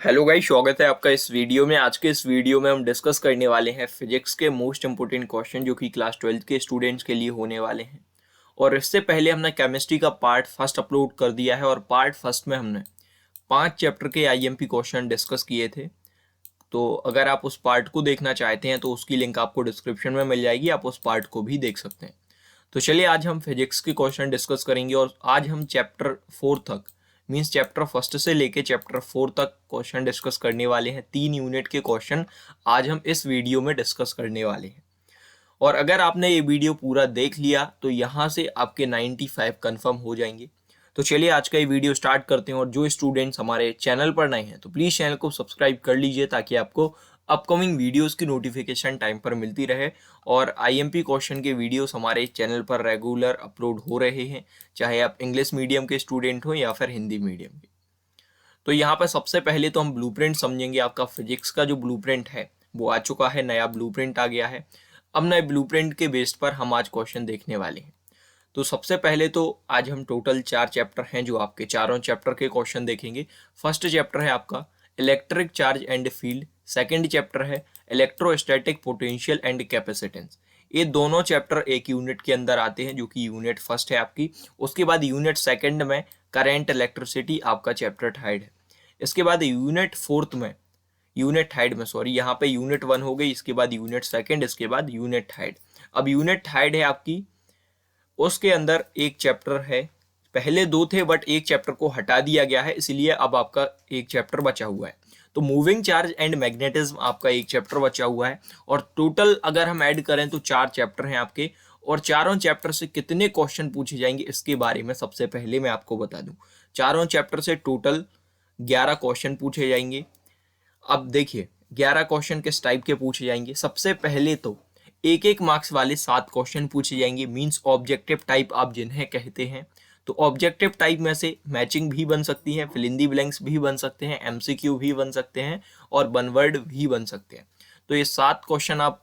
Hello guys, स्वागत है आपका इस वीडियो में। आज के इस वीडियो में हम डिस्कस करने वाले हैं फिजिक्स के मोस्ट इंपोर्टेंट क्वेश्चन जो कि क्लास 12th के स्टूडेंट्स के लिए होने वाले हैं। और इससे पहले हमने केमिस्ट्री का पार्ट फर्स्ट अपलोड कर दिया है और पार्ट फर्स्ट में हमने 5 चैप्टर के आईएमपी क्वेश्चन डिस्कस किए थे। तो अगर आप उस पार्ट को देखना चाहते हैं तो उसकी लिंक आपको डिस्क्रिप्शन में मिल जाएगी, आप उस पार्ट को भी देख सकते हैं। तो चलिए आज हम फिजिक्स के क्वेश्चन डिस्कस करेंगे और आज हम चैप्टर 4 तक मींस चैप्टर फर्स्ट से लेके चैप्टर 4 तक क्वेश्चन डिस्कस करने वाले हैं। 3 यूनिट के क्वेश्चन आज हम इस वीडियो में डिस्कस करने वाले हैं। और अगर आपने ये वीडियो पूरा देख लिया तो यहाँ से आपके 95 कंफर्म हो जाएंगे। तो चलिए आज का ये वीडियो स्टार्ट करते हैं। और जो स्टूडेंट्स हमारे चैनल पर नए हैं तो प्लीज़ चैनल को सब्सक्राइब कर लीजिए ताकि आपको अपकमिंग वीडियोस की नोटिफिकेशन टाइम पर मिलती रहे। और आईएमपी क्वेश्चन के वीडियोस हमारे चैनल पर रेगुलर अपलोड हो रहे हैं, चाहे आप इंग्लिश मीडियम के स्टूडेंट हो या फिर हिंदी मीडियम के। तो यहाँ पर सबसे पहले तो हम ब्लूप्रिंट समझेंगे। आपका फिजिक्स का जो ब्लूप्रिंट है वो आ चुका है, नया ब्लूप्रिंट आ गया है। अब नए ब्लूप्रिंट के बेस पर हम आज क्वेश्चन देखने वाले हैं। तो सबसे पहले तो आज हम टोटल 4 चैप्टर हैं जो आपके चारों चैप्टर के क्वेश्चन देखेंगे। फर्स्ट चैप्टर है आपका electric charge and field, second chapter है इलेक्ट्रोस्टैटिक पोटेंशियल एंड कैपेसिटेंस। ये दोनों चैप्टर एक यूनिट के अंदर आते हैं जो कि यूनिट फर्स्ट है आपकी। उसके बाद यूनिट सेकंड में करंट इलेक्ट्रिसिटी आपका चैप्टर थर्ड है। इसके बाद यूनिट फोर्थ में यूनिट थर्ड में सॉरी यहाँ पे यूनिट 1 हो गई, इसके बाद यूनिट सेकंड, इसके बाद यूनिट थर्ड। अब यूनिट थर्ड है आपकी, उसके अंदर एक चैप्टर है, पहले 2 थे बट एक चैप्टर को हटा दिया गया है, इसलिए अब आपका एक चैप्टर बचा हुआ है। तो मूविंग चार्ज एंड मैग्नेटिज्म आपका एक चैप्टर बचा हुआ है। और टोटल अगर हम ऐड करें तो 4 चैप्टर हैं आपके। और चारों चैप्टर से कितने क्वेश्चन पूछे जाएंगे इसके बारे में सबसे पहले मैं आपको बता दूं। चारों चैप्टर से टोटल 11 क्वेश्चन पूछे जाएंगे। अब देखिए 11 क्वेश्चन किस टाइप के पूछे जाएंगे। सबसे पहले तो एक एक मार्क्स वाले 7 क्वेश्चन पूछे जाएंगे, मींस ऑब्जेक्टिव टाइप आप जिन्हें कहते हैं। तो ऑब्जेक्टिव टाइप में से मैचिंग भी बन सकती है, फिल इन दी ब्लैंक्स भी बन सकते हैं, एमसीक्यू भी बन सकते हैं और वन वर्ड भी बन सकते हैं। तो ये 7 क्वेश्चन आप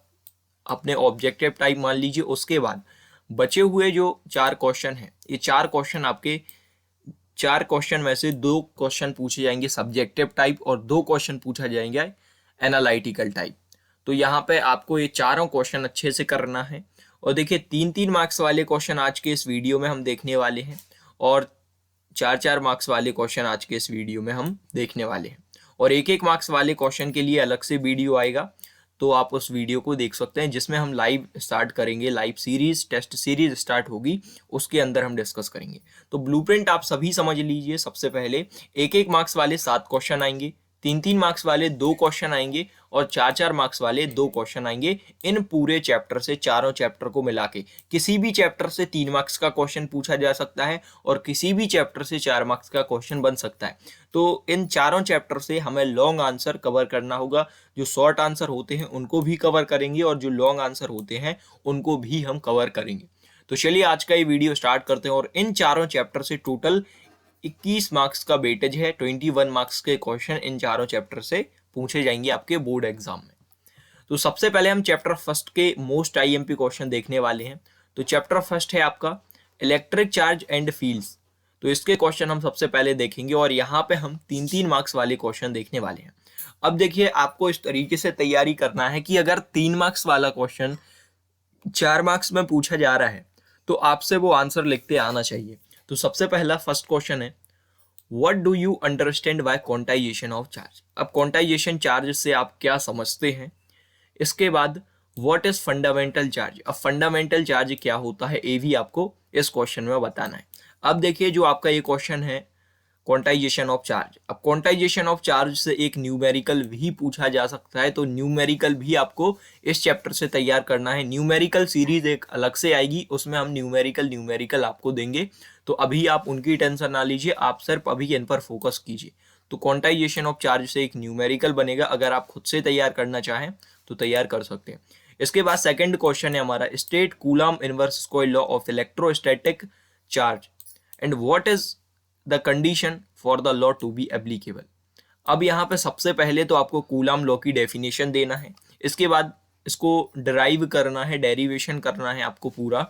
अपने ऑब्जेक्टिव टाइप मान लीजिए। उसके बाद बचे हुए जो 4 क्वेश्चन हैं, ये 4 क्वेश्चन आपके 4 क्वेश्चन में से 2 क्वेश्चन पूछे जाएंगे सब्जेक्टिव टाइप और 2 क्वेश्चन पूछा जाएंगे एनालिटिकल टाइप। तो यहाँ पे आपको ये चारों क्वेश्चन अच्छे से करना है। और देखिए 3-3 मार्क्स वाले क्वेश्चन आज के इस वीडियो में हम देखने वाले हैं और 4-4 मार्क्स वाले क्वेश्चन आज के इस वीडियो में हम देखने वाले हैं। और एक एक मार्क्स वाले क्वेश्चन के लिए अलग से वीडियो आएगा, तो आप उस वीडियो को देख सकते हैं जिसमें हम लाइव स्टार्ट करेंगे, live series test series start होगी, उसके अंदर हम डिस्कस करेंगे। तो ब्लूप्रिंट आप सभी समझ लीजिए। सबसे पहले एक एक मार्क्स वाले 7 क्वेश्चन आएंगे, 3-3 मार्क्स वाले 2 क्वेश्चन आएंगे और 4-4 मार्क्स वाले 2 क्वेश्चन आएंगे। इन पूरे चैप्टर से, चारों चैप्टर को मिला के किसी भी चैप्टर से 3 मार्क्स का क्वेश्चन पूछा जा सकता है और किसी भी चैप्टर से 4 मार्क्स का क्वेश्चन बन सकता है। तो इन चारों चैप्टर से हमें लॉन्ग आंसर कवर करना होगा। जो शॉर्ट आंसर होते हैं उनको भी कवर करेंगे और जो लॉन्ग आंसर होते हैं उनको भी हम कवर करेंगे। तो चलिए आज का ये वीडियो स्टार्ट करते हैं। और इन चारों चैप्टर से टोटल 21 मार्क्स का वेटेज है, 21 मार्क्स के क्वेश्चन इन चारों चैप्टर से पूछे जाएंगे आपके बोर्ड एग्जाम में। तो सबसे पहले हम चैप्टर फर्स्ट के मोस्ट आईएमपी क्वेश्चन देखने वाले हैं। तो चैप्टर फर्स्ट है आपका इलेक्ट्रिक चार्ज एंड फील्ड्स। तो इसके क्वेश्चन हम सबसे पहले देखेंगे और यहाँ पे हम 3-3 मार्क्स वाले क्वेश्चन देखने वाले हैं। अब देखिए आपको इस तरीके से तैयारी करना है कि अगर 3 मार्क्स वाला क्वेश्चन 4 मार्क्स में पूछा जा रहा है तो आपसे वो आंसर लिखते आना चाहिए। तो सबसे पहला फर्स्ट क्वेश्चन है, what do you understand bye quantization of charge. अब क्वांटाइजेशन चार्ज से आप क्या समझते हैं। इसके बाद व्हाट इज फंडामेंटल चार्ज। अब फंडामेंटल चार्ज क्या होता है ये भी आपको इस क्वेश्चन में बताना है। अब देखिए जो आपका ये क्वेश्चन है क्वांटाइजेशन ऑफ चार्ज, अब क्वांटाइजेशन ऑफ चार्ज से एक न्यूमेरिकल भी पूछा जा सकता है। तो न्यूमेरिकल भी आपको इस चैप्टर से तैयार करना है। न्यूमेरिकल सीरीज एक अलग से आएगी, उसमें हम न्यूमेरिकल आपको देंगे। तो अभी आप उनकी टेंशन ना लीजिए, आप सिर्फ अभी इन पर फोकस कीजिए। तो क्वांटाइजेशन ऑफ चार्ज से एक न्यूमेरिकल बनेगा, अगर आप खुद से तैयार करना चाहें तो तैयार कर सकते हैं। इसके बाद सेकंड क्वेश्चन है हमारा, state Coulomb inverse square law of electrostatic charge and what is the condition for the law to be applicable. अब यहाँ पे सबसे पहले तो आपको कूलम्ब लॉ की डेफिनेशन देना है, इसके बाद इसको डिराइव करना है, डेरिवेशन करना है आपको पूरा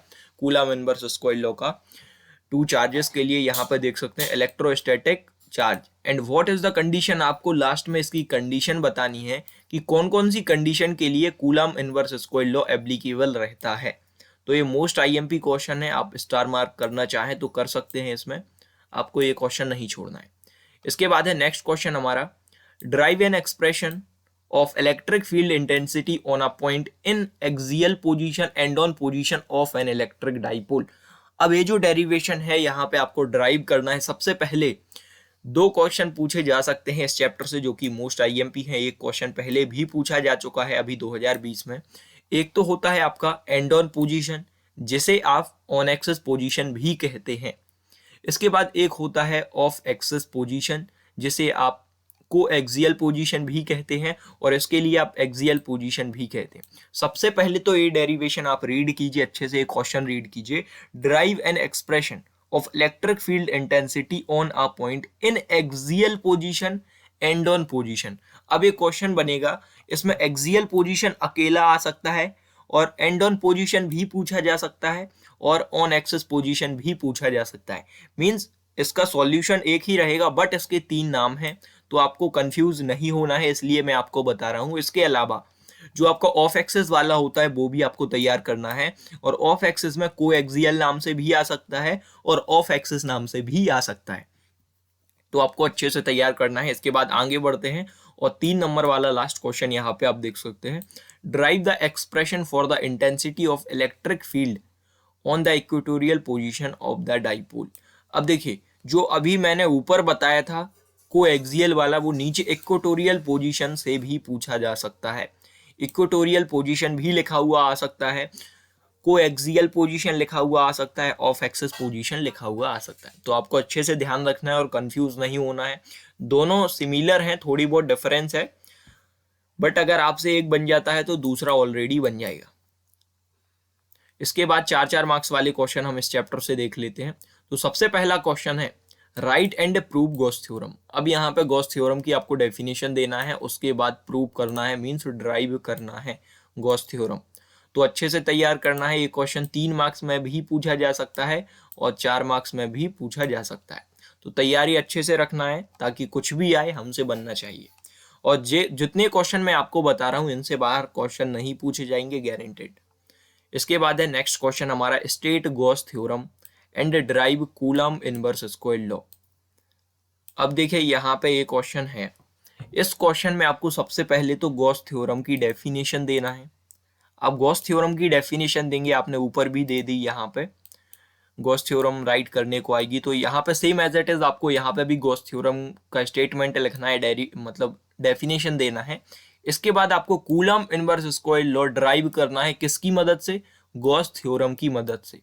कूलम्ब इनवर्स स्क्वायर लॉ का। 2 चार्जेस के लिए यहाँ पे देख सकते हैं electrostatic charge and what is the condition, आपको लास्ट में इसकी कंडीशन बतानी है कि कौन कौन सी कंडीशन के लिए coulomb inverse square law applicable रहता है। तो ये मोस्ट आईएमपी क्वेश्चन है, आप स्टार मार्क करना चाहें तो कर सकते हैं, इसमें आपको ये क्वेश्चन नहीं छोड़ना है। इसके बाद है नेक्स्ट क्वेश्चन हमारा, drive an expression of electric field intensity on a point in axial position and on position of an electric dipole। अब ये जो डेरिवेशन है यहाँ पे आपको ड्राइव करना है। सबसे पहले दो क्वेश्चन पूछे जा सकते हैं इस चैप्टर से जो कि मोस्ट आईएमपी है। एक क्वेश्चन पहले भी पूछा जा चुका है अभी 2020 में। एक तो होता है आपका एंड ऑन पोजीशन, जिसे आप ऑन एक्सिस पोजीशन भी कहते हैं। इसके बाद एक होता है ऑफ एक्सिस पोजीशन, जिसे आप को एक्सियल पोजीशन भी कहते हैं, और इसके लिए आप एक्सियल पोजीशन भी कहते हैं। सबसे पहले तो ये डेरिवेशन आप रीड कीजिए, अच्छे से क्वेश्चन रीड कीजिए। Drive an expression of electric field intensity on a point in axial position and on position. अब ये क्वेश्चन बनेगा, इसमें एक्सियल पोजीशन अकेला आ सकता है और एंड ऑन पोजीशन भी पूछा जा सकता है और ऑन एक्सिस पोजीशन भी पूछा जा सकता है। मींस इसका सॉल्यूशन एक ही रहेगा, बट इसके तीन नाम हैं, तो आपको कंफ्यूज नहीं होना है, इसलिए मैं आपको बता रहा हूं। इसके अलावा जो आपका ऑफ एक्सिस वाला होता है वो भी आपको तैयार करना है, और ऑफ एक्सिस में कोएक्सियल नाम से भी आ सकता है और ऑफ एक्सिस नाम से भी आ सकता है, तो आपको अच्छे से तैयार करना है। इसके बाद आगे बढ़ते हैं, और 3 नंबर वाला लास्ट क्वेश्चन यहाँ पे आप देख सकते हैं, drive the expression for the intensity of electric field on the equatorial position of the dipole. अब देखिए, जो अभी मैंने ऊपर बताया था कोएक्सियल वाला, वो नीचे इक्वेटोरियल पोजीशन से भी पूछा जा सकता है। इक्वेटोरियल पोजीशन भी लिखा हुआ आ सकता है, कोएक्सियल पोजीशन लिखा हुआ आ सकता है, ऑफ एक्सिस पोजीशन लिखा हुआ आ सकता है। तो आपको अच्छे से ध्यान रखना है और कंफ्यूज नहीं होना है। दोनों सिमिलर हैं, थोड़ी बहुत डिफरेंस है, बट अगर आपसे एक बन जाता है तो दूसरा ऑलरेडी बन जाएगा। इसके बाद 4-4 मार्क्स वाले क्वेश्चन हम इस चैप्टर से देख लेते हैं। तो सबसे पहला क्वेश्चन है, right and prove Gauss theorem. अब यहाँ पे गॉस थ्योरम की आपको डेफिनेशन देना है, उसके बाद प्रूव करना है, मींस ड्राइव करना है गॉस थ्योरम। तो अच्छे से तैयार करना है। ये क्वेश्चन 3 मार्क्स में भी पूछा जा सकता है और 4 मार्क्स में भी पूछा जा सकता है। तो तैयारी अच्छे से रखना है, ताकि कुछ भी आए हमसे बनना चाहिए। और जितने क्वेश्चन मैं आपको बता रहा हूँ, इनसे बाहर क्वेश्चन नहीं पूछे जाएंगे, गारंटेड। इसके बाद है नेक्स्ट क्वेश्चन हमारा, state Gauss theorem and drive coulomb inverse square law. अब देखिए यहाँ पे ये क्वेश्चन है। इस क्वेश्चन में आपको सबसे पहले तो गॉस थ्योरम की डेफिनेशन देना है। आप गॉस थ्योरम की डेफिनेशन देंगे, आपने ऊपर भी दे दी, यहाँ पे गॉस थ्योरम राइट करने को आएगी। तो यहाँ पे सेम एज इट इज आपको यहाँ पे भी गॉस थ्योरम का स्टेटमेंट लिखना है, मतलब डेफिनेशन देना है। इसके बाद आपको coulomb inverse square law drive करना है, किसकी मदद से? गॉस थ्योरम की मदद से।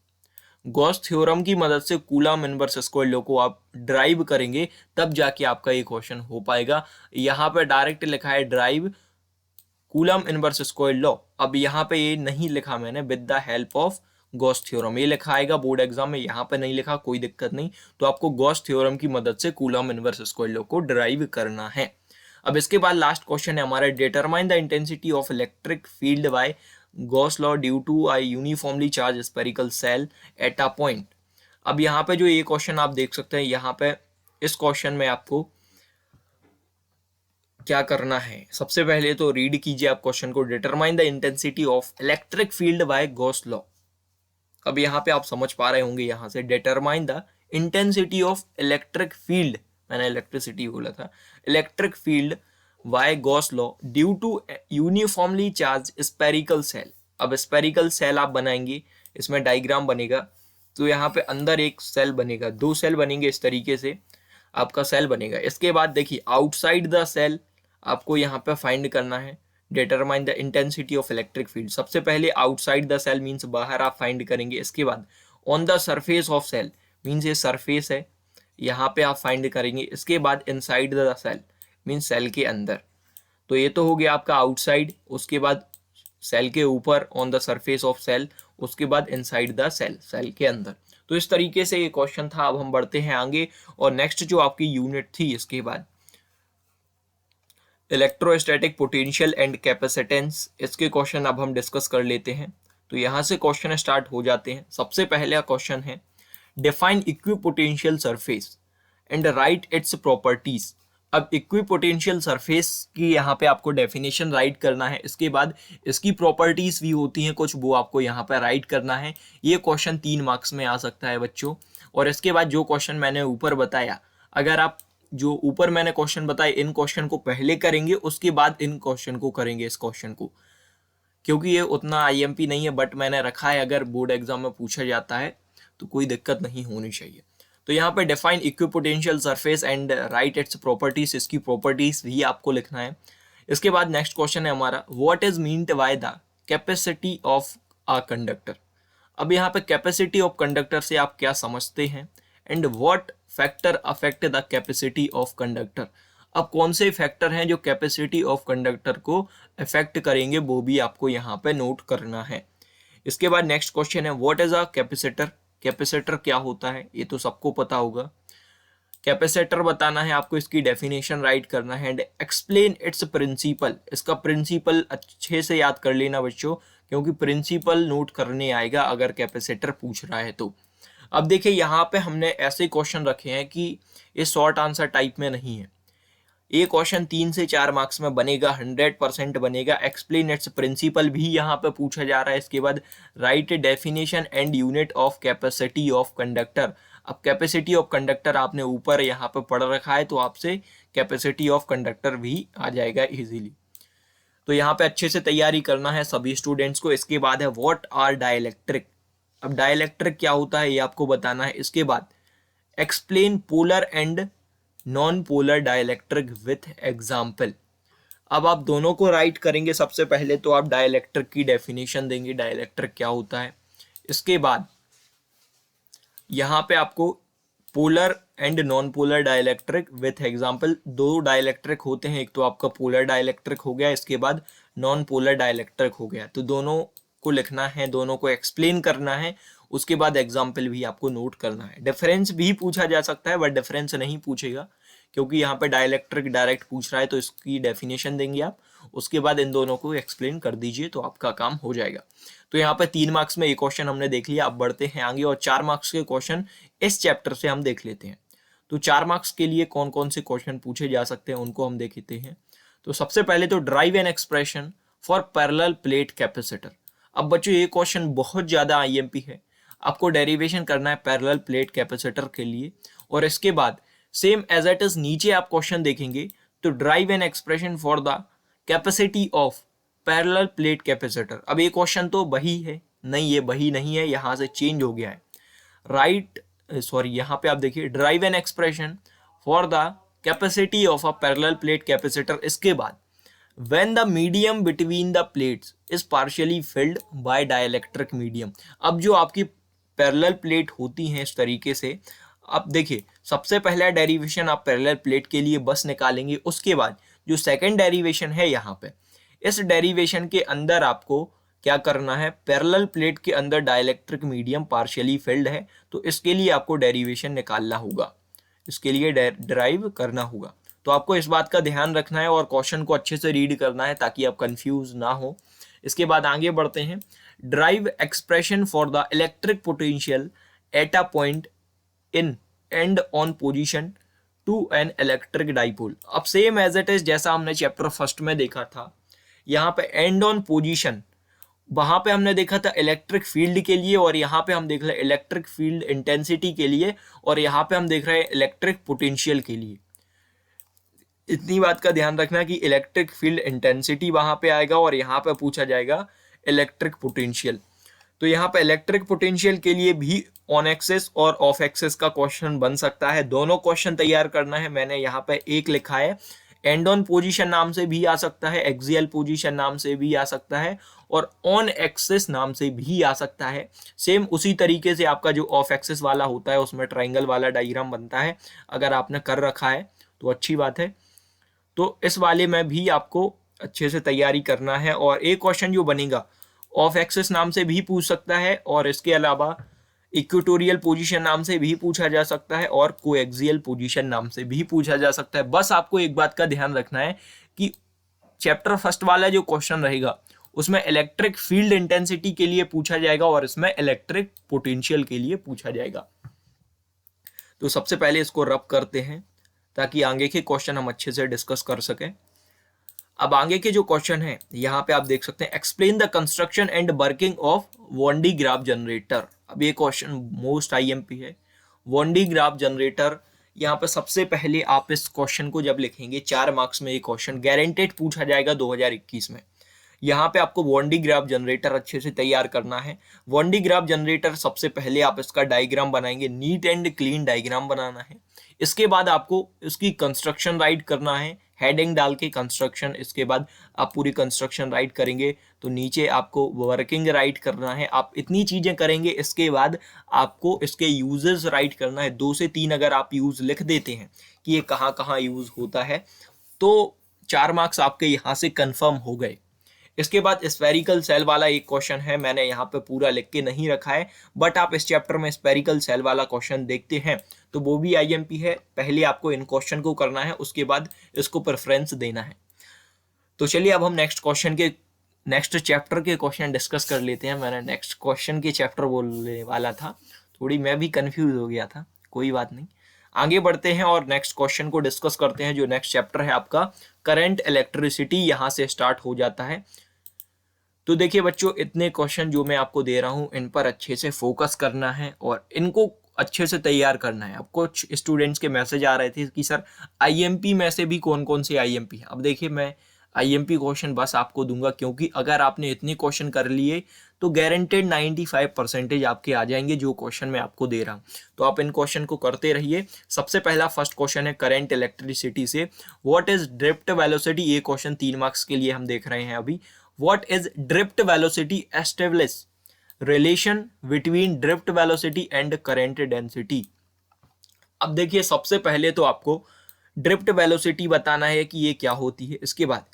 गॉस थ्योरम की मदद से कूलम इनवर्स स्क्वायर लॉ को आप ड्राइव करेंगे, तब जाके आपका ये क्वेश्चन हो पाएगा। यहाँ पे डायरेक्ट लिखा है drive coulomb inverse square law. अब यहाँ पे ये नहीं लिखा मैंने, with the help of Gauss theorem, ये लिखा आएगा बोर्ड एग्जाम में, यहाँ पे नहीं लिखा, कोई दिक्कत नहीं। तो आपको गॉस थ्योरम की मदद से कूलम इनवर्स स्क्वायर लॉ को ड्राइव करना है। अब इसके बाद लास्ट क्वेश्चन है हमारा, determine the intensity of electric field by Gauss law due to a uniformly charge spherical shell at a point. अब यहाँ पे जो ये क्वेश्चन आप देख सकते हैं, यहाँ पे इस क्वेश्चन में आपको क्या करना है, सबसे पहले तो रीड कीजिए आप क्वेश्चन को, determine the intensity of electric field by Gauss law. अब यहाँ पे आप समझ पा रहे होंगे, यहाँ से determine the intensity of electric field, मैंने इलेक्ट्रिसिटी बोला था, electric field by Gauss law due to uniformly charge spherical shell. अब स्फेरिकल सेल आप बनाएंगे, इसमें डायग्राम बनेगा, तो यहाँ पे अंदर एक सेल बनेगा, 2 सेल बनेंगे, इस तरीके से आपका सेल बनेगा। इसके बाद देखिए, आउटसाइड द सेल आपको यहाँ पे फाइंड करना है, determine the intensity of electric field. सबसे पहले आउटसाइड द सेल मीन्स बाहर आप फाइंड करेंगे। इसके बाद on the surface of shell means ये सरफेस है, यहाँ पे आप फाइंड करेंगे। इसके बाद inside the shell means shell के अंदर। तो ये तो हो गया आपका आउटसाइड, उसके बाद सेल के ऊपर on the surface of shell, उसके बाद इनसाइड द सेल, सेल के अंदर। तो इस तरीके से ये क्वेश्चन था। अब हम बढ़ते हैं आगे, और नेक्स्ट जो आपकी यूनिट थी, इसके बाद इलेक्ट्रोस्टैटिक पोटेंशियल एंड कैपेसिटेंस, इसके क्वेश्चन अब हम डिस्कस कर लेते हैं। तो यहाँ से क्वेश्चन स्टार्ट हो जाते हैं। सबसे पहला क्वेश्चन है, define equipotential surface and right its properties. अब इक्विपोटेंशियल सरफेस की यहाँ पे आपको डेफिनेशन राइट करना है, इसके बाद इसकी प्रॉपर्टीज भी होती हैं कुछ, वो आपको यहाँ पे राइट करना है। ये क्वेश्चन 3 मार्क्स में आ सकता है बच्चों। और इसके बाद जो क्वेश्चन मैंने ऊपर बताया, अगर आप जो ऊपर मैंने क्वेश्चन बताए इन क्वेश्चन को पहले करेंगे, उसके बाद इन क्वेश्चन को करेंगे, इस क्वेश्चन को, क्योंकि ये उतना आईएमपी नहीं है, बट मैंने रखा है, अगर बोर्ड एग्जाम में पूछा जाता है तो कोई दिक्कत नहीं होनी चाहिए। तो यहाँ पे define equipotential surface and right its properties, इसकी प्रॉपर्टीज भी आपको लिखना है। इसके बाद नेक्स्ट क्वेश्चन है हमारा, what is meant by the capacity of a conductor. अब यहाँ पे कैपेसिटी ऑफ कंडक्टर से आप क्या समझते हैं, and what factor affect the capacity of conductor. अब कौन से फैक्टर हैं जो कैपेसिटी ऑफ कंडक्टर को अफेक्ट करेंगे, वो भी आपको यहाँ पे नोट करना है। इसके बाद नेक्स्ट क्वेश्चन है, what is a capacitor. Capacitor क्या होता है, ये तो सबको पता होगा। कैपेसिटर बताना है आपको, इसकी डेफिनेशन राइट करना है, एंड एक्सप्लेन इट्स प्रिंसिपल। इसका प्रिंसिपल अच्छे से याद कर लेना बच्चों, क्योंकि प्रिंसिपल नोट करने आएगा अगर कैपेसिटर पूछ रहा है तो। अब देखिए यहाँ पे हमने ऐसे क्वेश्चन रखे हैं कि ये शॉर्ट आंसर टाइप में नहीं है। ये क्वेश्चन 3 से 4 मार्क्स में बनेगा, 100% बनेगा। एक्सप्लेन इट्स प्रिंसिपल भी यहाँ पे पूछा जा रहा है। इसके बाद right definition and unit of capacity of conductor. अब कैपेसिटी ऑफ कंडक्टर आपने ऊपर यहाँ पे पढ़ रखा है, तो आपसे कैपेसिटी ऑफ कंडक्टर भी आ जाएगा इजीली। तो यहाँ पे अच्छे से तैयारी करना है सभी स्टूडेंट्स को। इसके बाद है व्हाट आर डाइलेक्ट्रिक। अब डाइलेक्ट्रिक क्या होता है ये आपको बताना है। इसके बाद explain polar and non polar dielectric with example. अब आप दोनों को राइट करेंगे। सबसे पहले तो आप डाइलेक्ट्रिक की डेफिनेशन देंगे, डाइलेक्ट्रिक क्या होता है। इसके बाद यहाँ पे आपको polar and non polar dielectric with example, दो डाइलेक्ट्रिक होते हैं, एक तो आपका पोलर डाइलेक्ट्रिक हो गया, इसके बाद नॉन पोलर डाइलेक्ट्रिक हो गया। तो दोनों को लिखना है, दोनों को एक्सप्लेन करना है, उसके बाद एग्जाम्पल भी आपको नोट करना है। डिफरेंस भी पूछा जा सकता है, बट डिफरेंस नहीं पूछेगा, क्योंकि यहाँ पे डाइलेक्ट्रिक डायरेक्ट पूछ रहा है, तो इसकी डेफिनेशन देंगे आप, उसके बाद इन दोनों को एक्सप्लेन कर दीजिए तो आपका काम हो जाएगा। तो यहाँ पे 3 मार्क्स में एक क्वेश्चन हमने देख लिया। अब बढ़ते हैं आगे और 4 मार्क्स के क्वेश्चन इस चैप्टर से हम देख लेते हैं। तो 4 मार्क्स के लिए कौन कौन से क्वेश्चन पूछे जा सकते हैं उनको हम देखते हैं। तो सबसे पहले तो drive an expression for parallel plate capacitor. अब बच्चों ये क्वेश्चन बहुत ज्यादा आईएमपी है, आपको डेरिवेशन करना है पैरेलल प्लेट कैपेसिटर के लिए। और इसके बाद सेम एज इट इज नीचे आप क्वेश्चन देखेंगे, तो drive an expression for the capacity of parallel plate capacitor. अब ये क्वेश्चन तो वही है, नहीं ये वही नहीं है, यहां से चेंज हो गया है। यहाँ पे आप देखिए drive an expression for the capacity of a parallel plate capacitor. इसके बाद when the medium between the plates is partially filled by dielectric medium। अब जो आपकी पैरेलल प्लेट होती हैं इस तरीके से, अब देखिए सबसे पहला डेरिवेशन आप पैरेलल प्लेट के लिए बस निकालेंगे, उसके बाद जो सेकंड डेरिवेशन है यहाँ पे, इस डेरिवेशन के अंदर आपको क्या करना है, पैरेलल प्लेट के अंदर डाइलेक्ट्रिक मीडियम पार्शियली फिल्ड है, तो इसके लिए आपको डेरिवेशन निकालना होगा, इसके लिए ड्राइव करना होगा। तो आपको इस बात का ध्यान रखना है और क्वेश्चन को अच्छे से रीड करना है ताकि आप कंफ्यूज ना हो। इसके बाद आगे बढ़ते हैं, derive expression for the electric potential at a point in end on position to an electric dipole. अब सेम एज इट इज जैसा हमने चैप्टर फर्स्ट में देखा था, यहाँ पे एंड ऑन पोजीशन, वहां पे हमने देखा था इलेक्ट्रिक फील्ड के लिए, और यहाँ पे हम देख रहे हैं इलेक्ट्रिक फील्ड इंटेंसिटी के लिए, और यहाँ पे हम देख रहे हैं इलेक्ट्रिक पोटेंशियल के लिए। इतनी बात का ध्यान रखना कि इलेक्ट्रिक फील्ड इंटेंसिटी वहां पे आएगा और यहाँ पे पूछा जाएगा इलेक्ट्रिक पोटेंशियल। तो यहाँ पे इलेक्ट्रिक पोटेंशियल के लिए भी ऑन एक्सिस और ऑफ एक्सिस का क्वेश्चन बन सकता है, दोनों क्वेश्चन तैयार करना है। मैंने यहाँ पे एक लिखा है, एंड ऑन पोजीशन नाम से भी आ सकता है, एक्सियल पोजीशन नाम से भी आ सकता है, और ऑन एक्सिस नाम से भी आ सकता है। सेम उसी तरीके से आपका जो ऑफ एक्सिस वाला होता है उसमें ट्राइंगल वाला डायग्राम बनता है, अगर आपने कर रखा है तो अच्छी बात है। तो इस वाले में भी आपको अच्छे से तैयारी करना है। और एक क्वेश्चन जो बनेगा ऑफ एक्सिस नाम से भी पूछ सकता है, और इसके अलावा इक्वेटोरियल पोजीशन नाम से भी पूछा जा सकता है, और कोएक्सियल पोजीशन नाम से भी पूछा जा सकता है। बस आपको एक बात का ध्यान रखना है कि चैप्टर फर्स्ट वाला जो क्वेश्चन रहेगा उसमें इलेक्ट्रिक फील्ड इंटेंसिटी के लिए पूछा जाएगा और इसमें इलेक्ट्रिक पोटेंशियल के लिए पूछा जाएगा। तो सबसे पहले इसको रब करते हैं ताकि आगे के क्वेश्चन हम अच्छे से डिस्कस कर सकें। अब आगे के जो क्वेश्चन है यहाँ पे आप देख सकते हैं, explain the construction and working of one D graph generator. अब ये क्वेश्चन मोस्ट आईएमपी है। वन डी ग्राफ जनरेटर, यहाँ पे सबसे पहले आप इस क्वेश्चन को जब लिखेंगे 4 मार्क्स में ये क्वेश्चन गारंटेड पूछा जाएगा 2021 में। यहाँ पे आपको वन डी ग्राफ जनरेटर अच्छे से तैयार करना है। वन डी ग्राफ जनरेटर सबसे पहले आप इसका डायग्राम बनाएंगे, नीट एंड क्लीन डायग्राम बनाना है। इसके बाद आपको इसकी कंस्ट्रक्शन राइट करना है, हेडिंग डाल के कंस्ट्रक्शन। इसके बाद आप पूरी कंस्ट्रक्शन राइट करेंगे तो नीचे आपको वर्किंग राइट करना है। आप इतनी चीजें करेंगे, इसके बाद आपको इसके यूजेस राइट करना है। 2 से 3 अगर आप यूज लिख देते हैं कि ये कहाँ कहाँ यूज होता है तो 4 मार्क्स आपके यहाँ से कंफर्म हो गए। इसके बाद स्फेरिकल सेल वाला एक क्वेश्चन है, मैंने यहाँ पे पूरा लिख के नहीं रखा है, बट आप इस चैप्टर में स्फेरिकल सेल वाला क्वेश्चन देखते हैं तो वो भी आईएमपी है। पहले आपको इन क्वेश्चन को करना है, उसके बाद इसको प्रेफरेंस देना है। तो चलिए अब हम नेक्स्ट चैप्टर के क्वेश्चन डिस्कस कर लेते हैं। मैंने नेक्स्ट क्वेश्चन के चैप्टर बोलने वाला था, थोड़ी मैं भी कंफ्यूज हो गया था, कोई बात नहीं। आगे बढ़ते हैं और नेक्स्ट क्वेश्चन को डिस्कस करते हैं। जो नेक्स्ट चैप्टर है आपका करंट इलेक्ट्रिसिटी, यहाँ से स्टार्ट हो जाता है। तो देखिए बच्चों, इतने क्वेश्चन जो मैं आपको दे रहा हूँ इन पर अच्छे से फोकस करना है और इनको अच्छे से तैयार करना है। अब कुछ स्टूडेंट्स के मैसेज आ रहे थे कि सर आईएमपी में से भी कौन कौन से आईएमपी है। अब देखिए मैं आईएमपी क्वेश्चन बस आपको दूंगा, क्योंकि अगर आपने इतने क्वेश्चन कर लिए तो गारंटेड 95% आपके आ जाएंगे जो क्वेश्चन मैं आपको दे रहा हूँ। तो आप इन क्वेश्चन को करते रहिए। सबसे पहला फर्स्ट क्वेश्चन है करंट इलेक्ट्रिसिटी से, व्हाट इज ड्रिफ्ट वेलोसिटी। ये क्वेश्चन 3 मार्क्स के लिए हम देख रहे हैं अभी। What is drift velocity? Establish relation between drift velocity and current density. अब देखिए सबसे पहले तो आपको ड्रिफ्ट वेलोसिटी बताना है कि ये क्या होती है। इसके बाद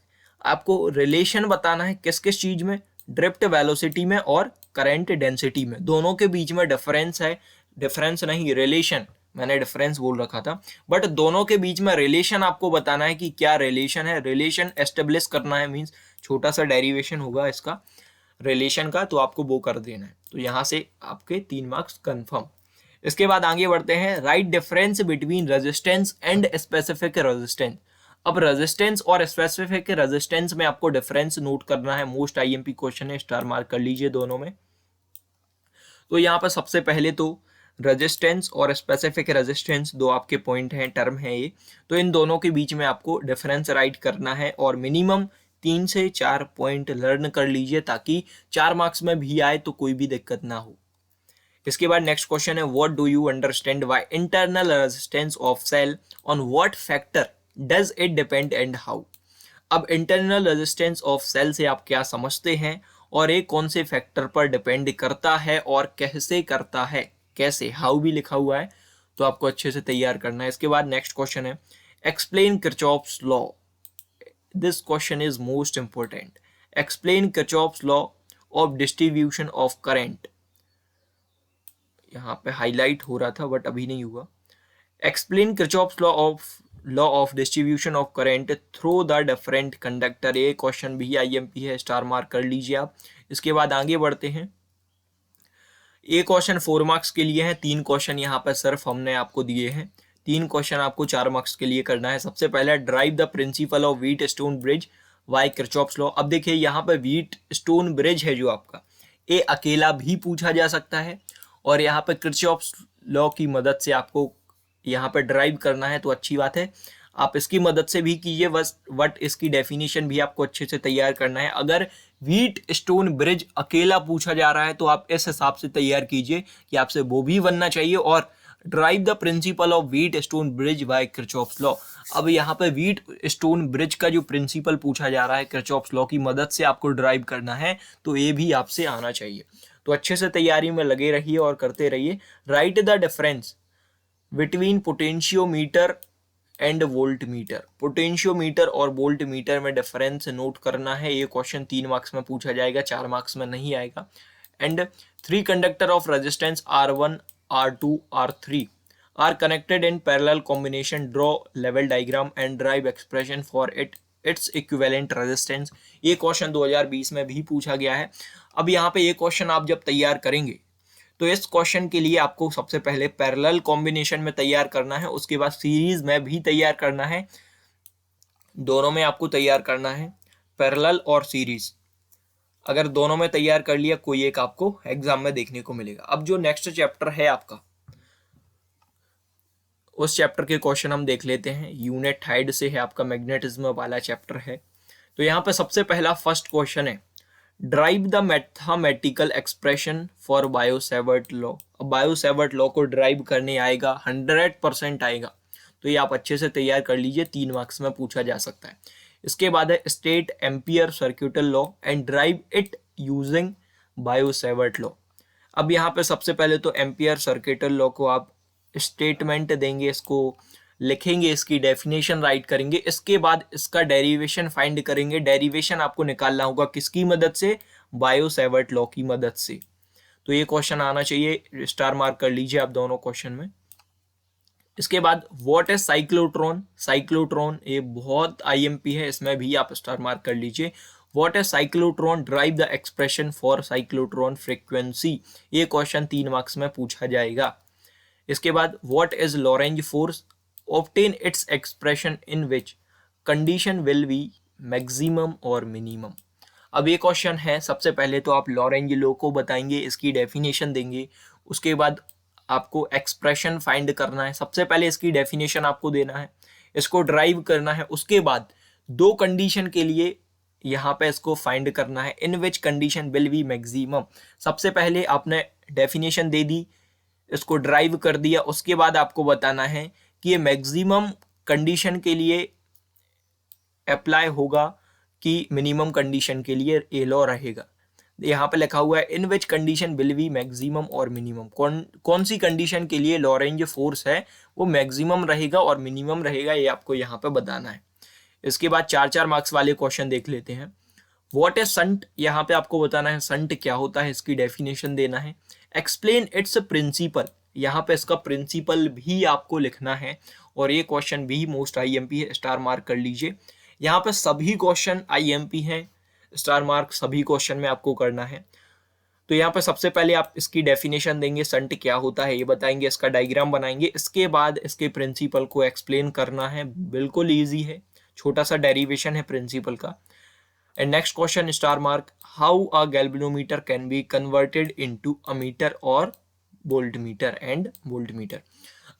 आपको रिलेशन बताना है किस किस चीज में, ड्रिफ्ट वेलोसिटी में और करंट डेंसिटी में। दोनों के बीच में डिफरेंस है, डिफरेंस नहीं रिलेशन, मैंने डिफरेंस बोल रखा था, बट दोनों के बीच में रिलेशन आपको बताना है कि क्या रिलेशन है। रिलेशन एस्टेब्लिश करना है, मींस छोटा सा डेरिवेशन होगा इसका रिलेशन का, तो आपको वो कर देना है। तो यहाँ से आपके 3 मार्क्स कंफर्म। इसके बाद आगे बढ़ते हैं, right difference between resistance and specific resistance. अब रेजिस्टेंस और स्पेसिफिक रेजिस्टेंस में आपको डिफरेंस नोट करना है। मोस्ट आईएमपी क्वेश्चन है, स्टार मार्क कर लीजिए दोनों में। तो यहाँ पर सबसे पहले तो रेजिस्टेंस और स्पेसिफिक रेजिस्टेंस दो आपके पॉइंट हैं, टर्म है ये। तो इन दोनों के बीच में आपको डिफरेंस राइट करना है और मिनिमम 3 से 4 पॉइंट लर्न कर लीजिए ताकि 4 मार्क्स में भी आए तो कोई भी दिक्कत ना हो। इसके बाद नेक्स्ट क्वेश्चन है, what do you understand by internal resistance of cell, on what factor does it depend and how. अब इंटरनल रेजिस्टेंस ऑफ सेल से आप क्या समझते हैं और ये कौन से फैक्टर पर डिपेंड करता है और कैसे करता है, कैसे, हाउ भी लिखा हुआ है, तो आपको अच्छे से तैयार करना है। इसके बाद नेक्स्ट क्वेश्चन है, explain Kirchhoff's law. This question is most important. Explain Kirchhoff's law of distribution of current. यहाँ पे हाईलाइट हो रहा था बट अभी नहीं हुआ। Explain Kirchhoff's law of distribution of current through the different conductor. ये क्वेश्चन भी आईएमपी है, स्टार मार्क कर लीजिए आप। इसके बाद आगे बढ़ते हैं, ये क्वेश्चन 4 मार्क्स के लिए है। 3 क्वेश्चन यहाँ पर सिर्फ हमने आपको दिए हैं, 3 क्वेश्चन आपको 4 मार्क्स के लिए करना है। सबसे पहला, derive the principle of Wheatstone bridge by Kirchhoff's law. अब देखिए यहाँ पर व्हीट स्टोन ब्रिज है जो आपका, ये अकेला भी पूछा जा सकता है और यहाँ पर किरचॉफ्स लॉ की मदद से आपको यहाँ पर ड्राइव करना है तो अच्छी बात है, आप इसकी मदद से भी कीजिए बस, बट इसकी डेफिनेशन भी आपको अच्छे से तैयार करना है। अगर व्हीट स्टोन ब्रिज अकेला पूछा जा रहा है तो आप इस हिसाब से तैयार कीजिए कि आपसे वो भी बनना चाहिए, और derive the principle of Wheatstone bridge by Kirchhoff's law. अब यहाँ पे व्हीट स्टोन ब्रिज का जो प्रिंसिपल पूछा जा रहा है किरचॉफ्स लॉ की मदद से आपको ड्राइव करना है, तो ये भी आपसे आना चाहिए। तो अच्छे से तैयारी में लगे रहिए और करते रहिए। Right the difference between potentiometer and volt meter. Potentiometer और वोल्ट मीटर में डिफरेंस नोट करना है। ये क्वेश्चन 3 मार्क्स में पूछा जाएगा, 4 मार्क्स में नहीं आएगा। And 3 conductor of resistance R1, R2, R3 are connected in parallel combination, draw लेवल diagram and derive expression for its equivalent resistance. ये क्वेश्चन 2020 में भी पूछा गया है। अब यहाँ पे ये क्वेश्चन आप जब तैयार करेंगे तो इस क्वेश्चन के लिए आपको सबसे पहले पैरेलल कॉम्बिनेशन में तैयार करना है, उसके बाद सीरीज में भी तैयार करना है, दोनों में आपको तैयार करना है, पैरेलल और सीरीज। अगर दोनों में तैयार कर लिया, कोई एक आपको एग्जाम में देखने को मिलेगा। अब जो नेक्स्ट चैप्टर है आपका, उस चैप्टर के क्वेश्चन हम देख लेते हैं। यूनिट हाइड से है आपका, मैग्नेटिज्म वाला चैप्टर है। तो यहाँ पे सबसे पहला फर्स्ट क्वेश्चन है, drive the mathematical expression for Biot-Savart law. अब बायो-सेवर्ट लॉ को ड्राइव करने आएगा, 100% आएगा, तो ये आप अच्छे से तैयार कर लीजिए, 3 मार्क्स में पूछा जा सकता है। इसके बाद है state ampere सर्क्यूटल law and drive it using Biot-Savart law. अब यहाँ पे सबसे पहले तो एम्पियर सर्क्यूटल लॉ को आप स्टेटमेंट देंगे, इसको लिखेंगे, इसकी डेफिनेशन राइट करेंगे, इसके बाद इसका डेरिवेशन फाइंड करेंगे। डेरिवेशन आपको निकालना होगा किसकी मदद से? बायो-सेवर्ट लॉ की मदद से। तो ये क्वेश्चन आना चाहिए, स्टार मार्क कर लीजिए आप दोनों क्वेश्चन में। इसके बाद व्हाट इज साइक्लोट्रॉन। साइक्लोट्रॉन ये बहुत आईएमपी है, इसमें भी आप स्टार मार्क कर लीजिए। What is cyclotron, derive the expression for cyclotron frequency. ये क्वेश्चन 3 मार्क्स में पूछा जाएगा। इसके बाद what is Lorentz force, obtain its expression in which condition will be maximum और मिनिमम। अब ये क्वेश्चन है, सबसे पहले तो आप लॉरेंज लॉ को बताएंगे, इसकी डेफिनेशन देंगे, उसके बाद आपको एक्सप्रेशन फाइंड करना है। सबसे पहले इसकी डेफिनेशन आपको देना है, इसको ड्राइव करना है, उसके बाद 2 कंडीशन के लिए यहाँ पे इसको फाइंड करना है, in which condition will be maximum. सबसे पहले आपने डेफिनेशन दे दी, इसको ड्राइव कर दिया, उसके बाद आपको बताना है कि ये मैक्सिमम कंडीशन के लिए अप्लाई होगा कि मिनिमम कंडीशन के लिए ये लॉ रहेगा। यहाँ पे लिखा हुआ है in which condition will be maximum और मिनिमम, कौन सी कंडीशन के लिए लॉरेंज फोर्स है वो मैक्सिमम रहेगा और मिनिमम रहेगा, ये आपको यहाँ पे बताना है। इसके बाद 4-4 मार्क्स वाले क्वेश्चन देख लेते हैं। व्हाट इज संट, यहाँ पे आपको बताना है संट क्या होता है, इसकी डेफिनेशन देना है। एक्सप्लेन इट्स प्रिंसिपल, यहाँ पे इसका प्रिंसिपल भी आपको लिखना है, और ये क्वेश्चन भी मोस्ट आईएमपी है, स्टार मार्क कर लीजिए। यहाँ पे सभी क्वेश्चन आईएमपी हैं, स्टार मार्क सभी क्वेश्चन में आपको करना है। तो यहाँ पे सबसे पहले आप इसकी डेफिनेशन देंगे, संट क्या होता है ये बताएंगे, इसका डायग्राम बनाएंगे, इसके बाद इसके प्रिंसिपल को एक्सप्लेन करना है। बिल्कुल ईजी है, छोटा सा डेरिवेशन है प्रिंसिपल का। And next question star mark, how a galvanometer can be converted into a meter और वोल्टमीटर एंड वोल्टमीटर।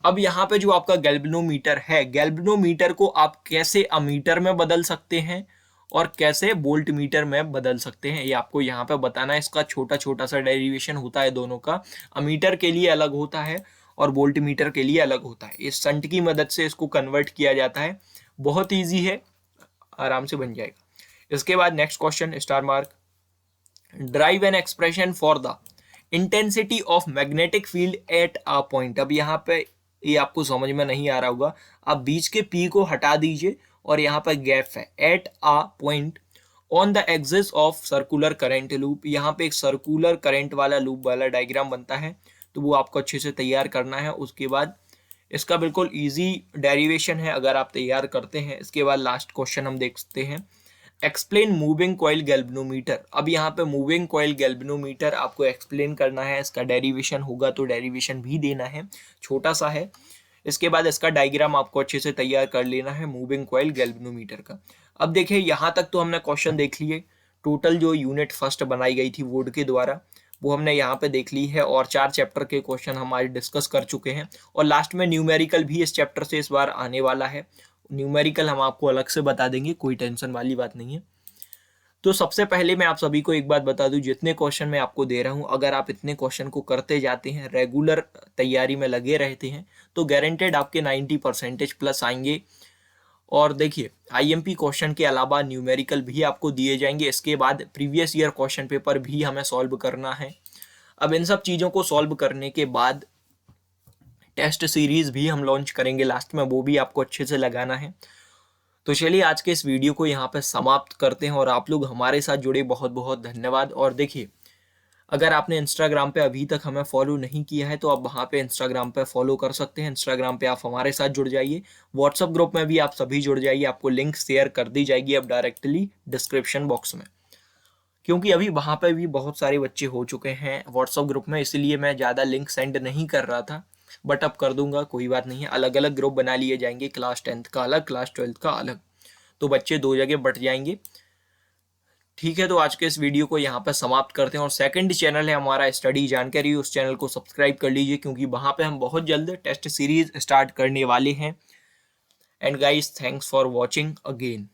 अब यहाँ पे जो आपका गैल्वेनोमीटर है, गैल्वेनोमीटर को आप कैसे अमीटर में बदल सकते हैं और कैसे वोल्टमीटर में बदल सकते हैं, ये आपको यहाँ पे बताना है। इसका छोटा छोटा सा डेरिवेशन होता है दोनों का, अमीटर के लिए अलग होता है और वोल्टमीटर के लिए अलग होता है। इस संट की मदद से इसको कन्वर्ट किया जाता है, बहुत ईजी है, आराम से बन जाएगा। इसके बाद next question star mark, drive an expression for the intensity of magnetic field at a point. अब यहाँ पे ये आपको समझ में नहीं आ रहा होगा, आप बीच के पी को हटा दीजिए और यहाँ पर गैप है, eight a point on the axis of circular current loop. यहाँ पे एक सर्कुलर करंट वाला लूप वाला डायग्राम बनता है, तो वो आपको अच्छे से तैयार करना है। उसके बाद इसका बिल्कुल इजी डेरिवेशन है अगर आप तैयार करते हैं। इसके बाद लास्ट क्वेश्चन हम देखते हैं, एक्सप्लेन मूविंग कॉइल गैल्वेनोमीटर। अब यहाँ पे मूविंग कॉइल गैल्वेनोमीटर आपको एक्सप्लेन करना है, इसका डेरिवेशन होगा तो डेरिवेशन भी देना है, छोटा सा है। इसके बाद इसका डायग्राम आपको अच्छे से तैयार कर लेना है मूविंग कॉइल गैल्वेनोमीटर का। अब देखिए यहाँ तक तो हमने क्वेश्चन देख लिए, टोटल जो यूनिट फर्स्ट बनाई गई थी वुड के द्वारा वो हमने यहाँ पे देख ली है, और 4 चैप्टर के क्वेश्चन हमारे डिस्कस कर चुके हैं, और लास्ट में न्यूमेरिकल भी इस चैप्टर से इस बार आने वाला है। न्यूमेरिकल हम आपको अलग से बता देंगे, कोई टेंशन वाली बात नहीं है। तो सबसे पहले मैं आप सभी को एक बात बता दूं, जितने क्वेश्चन मैं आपको दे रहा हूं, अगर आप इतने क्वेश्चन को करते जाते हैं, रेगुलर तैयारी में लगे रहते हैं, तो गारंटेड आपके 90% प्लस आएंगे। और देखिए आईएमपी क्वेश्चन के अलावा न्यूमेरिकल भी आपको दिए जाएंगे। इसके बाद प्रीवियस ईयर क्वेश्चन पेपर भी हमें सॉल्व करना है। अब इन सब चीज़ों को सॉल्व करने के बाद टेस्ट सीरीज भी हम लॉन्च करेंगे लास्ट में, वो भी आपको अच्छे से लगाना है। तो चलिए आज के इस वीडियो को यहाँ पे समाप्त करते हैं, और आप लोग हमारे साथ जुड़े बहुत बहुत धन्यवाद। और देखिए अगर आपने इंस्टाग्राम पे अभी तक हमें फॉलो नहीं किया है तो आप वहाँ पे इंस्टाग्राम पे फॉलो कर सकते हैं। इंस्टाग्राम पे आप हमारे साथ जुड़ जाइए, व्हाट्सएप ग्रुप में भी आप सभी जुड़ जाइए, आपको लिंक शेयर कर दी जाएगी अब डायरेक्टली डिस्क्रिप्शन बॉक्स में। क्योंकि अभी वहाँ पे भी बहुत सारे बच्चे हो चुके हैं व्हाट्सअप ग्रुप में, इसलिए मैं ज़्यादा लिंक सेंड नहीं कर रहा था, बट अब कर दूंगा, कोई बात नहीं है। अलग अलग ग्रुप बना लिए जाएंगे, क्लास 10th का अलग, क्लास 12th का अलग, तो बच्चे 2 जगह बट जाएंगे। ठीक है, तो आज के इस वीडियो को यहाँ पर समाप्त करते हैं। और सेकंड चैनल है हमारा स्टडी जानकारी, उस चैनल को सब्सक्राइब कर लीजिए, क्योंकि वहाँ पे हम बहुत जल्द टेस्ट सीरीज स्टार्ट करने वाले हैं। And guys, thanks for watching again.